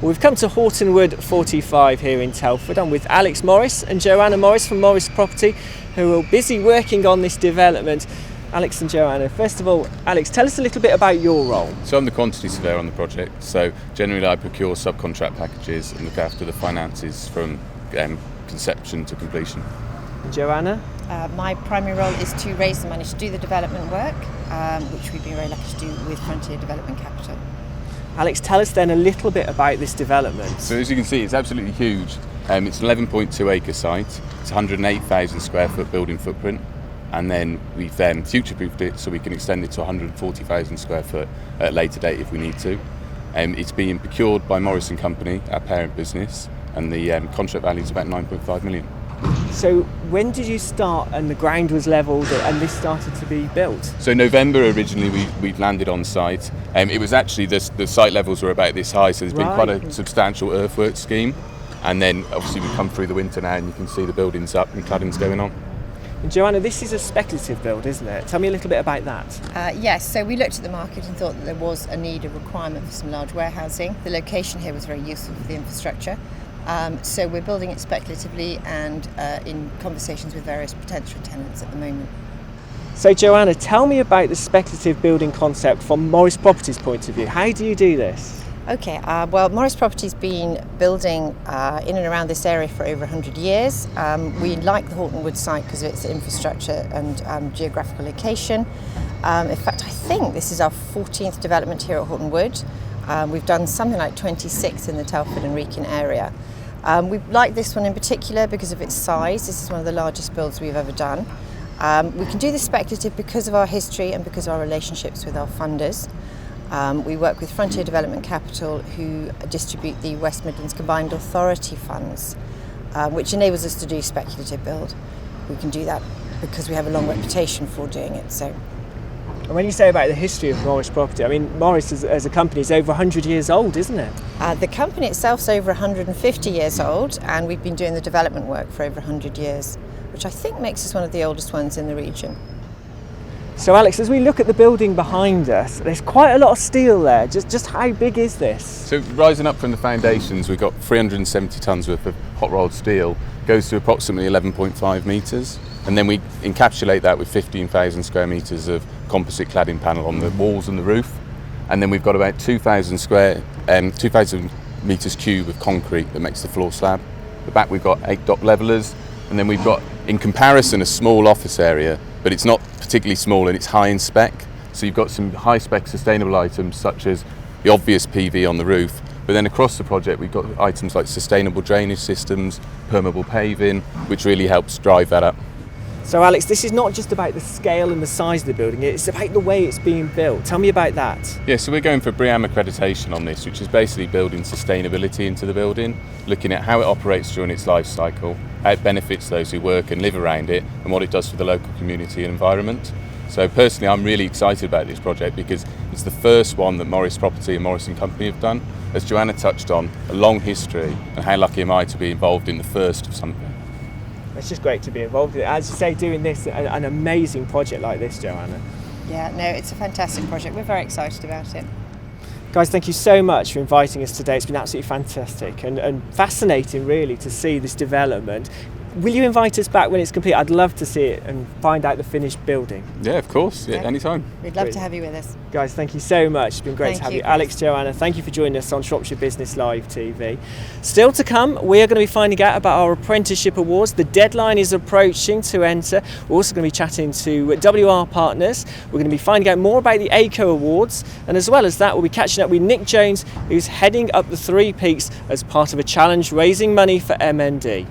We've come to Hortonwood 45 here in Telford. I'm with Alex Morris and Joanna Morris from Morris Property, who are busy working on this development. Alex and Joanna, first of all, Alex, tell us a little bit about your role. So I'm the quantity surveyor on the project. So generally I procure subcontract packages and look after the finances from conception to completion. And Joanna? My primary role is to raise the money to do the development work, which we've been very lucky to do with Frontier Development Capital. Alex, tell us then a little bit about this development. So as you can see, it's absolutely huge. It's an 11.2 acre site. It's 108,000 square foot building footprint. And then we've future-proofed it so we can extend it to 140,000 square foot at a later date if we need to. It's being procured by Morris & Company, our parent business, and the contract value is about 9.5 million. So when did you start and the ground was levelled and this started to be built? So November originally we'd landed on site. It was actually, the site levels were about this high, so there's been quite a substantial earthwork scheme. And then obviously we've come through the winter now and you can see the buildings up and cladding's going on. And Joanna, this is a speculative build, isn't it? Tell me a little bit about that. Yes, so we looked at the market and thought that there was a requirement for some large warehousing. The location here was very useful for the infrastructure. So we're building it speculatively and in conversations with various potential tenants at the moment. So Joanna, tell me about the speculative building concept from Morris Property's point of view. How do you do this? Okay, well, Morris Property's been building in and around this area for over 100 years. We like the Hortonwood site because of its infrastructure and geographical location. In fact, I think this is our 14th development here at Hortonwood. We've done something like 26 in the Telford and Wrekin area. We like this one in particular because of its size. This is one of the largest builds we've ever done. We can do this speculative because of our history and because of our relationships with our funders. We work with Frontier Development Capital, who distribute the West Midlands Combined Authority funds, which enables us to do speculative build. We can do that because we have a long reputation for doing it. So. And when you say about the history of Morris Property, I mean, Morris as a company is over 100 years old, isn't it? The company itself is over 150 years old, and we've been doing the development work for over 100 years, which I think makes us one of the oldest ones in the region. So Alex, as we look at the building behind us, there's quite a lot of steel there. Just how big is this? So rising up from the foundations, we've got 370 tonnes worth of hot rolled steel, goes to approximately 11.5 metres. And then we encapsulate that with 15,000 square metres of composite cladding panel on the walls and the roof. And then we've got about 2,000 metres cube of concrete that makes the floor slab. At the back we've got 8 dock levellers. And then we've got, in comparison, a small office area, but it's not particularly small and it's high in spec. So you've got some high spec sustainable items such as the obvious PV on the roof, but then across the project we've got items like sustainable drainage systems, permeable paving, which really helps drive that up. So Alex, this is not just about the scale and the size of the building, it's about the way it's being built. Tell me about that. Yeah, so we're going for BREEAM accreditation on this, which is basically building sustainability into the building, looking at how it operates during its life cycle, how it benefits those who work and live around it, and what it does for the local community and environment. So personally, I'm really excited about this project because it's the first one that Morris Property and Morris & Company have done. As Joanna touched on, a long history, and how lucky am I to be involved in the first of something. It's just great to be involved in it. As you say, doing this, an amazing project like this, Joanna. Yeah, no, it's a fantastic project. We're very excited about it. Guys, thank you so much for inviting us today. It's been absolutely fantastic and fascinating, really, to see this development. Will you invite us back when it's complete? I'd love to see it and find out the finished building. Yeah, of course. Yeah, anytime. We'd love to have you with us. Guys, thank you so much. It's been great to have you. Alex, Joanna, thank you for joining us on Shropshire Business Live TV. Still to come, we are going to be finding out about our apprenticeship awards. The deadline is approaching to enter. We're also going to be chatting to WR Partners. We're going to be finding out more about the ACO Awards. And as well as that, we'll be catching up with Nick Jones, who's heading up the Three Peaks as part of a challenge raising money for MND.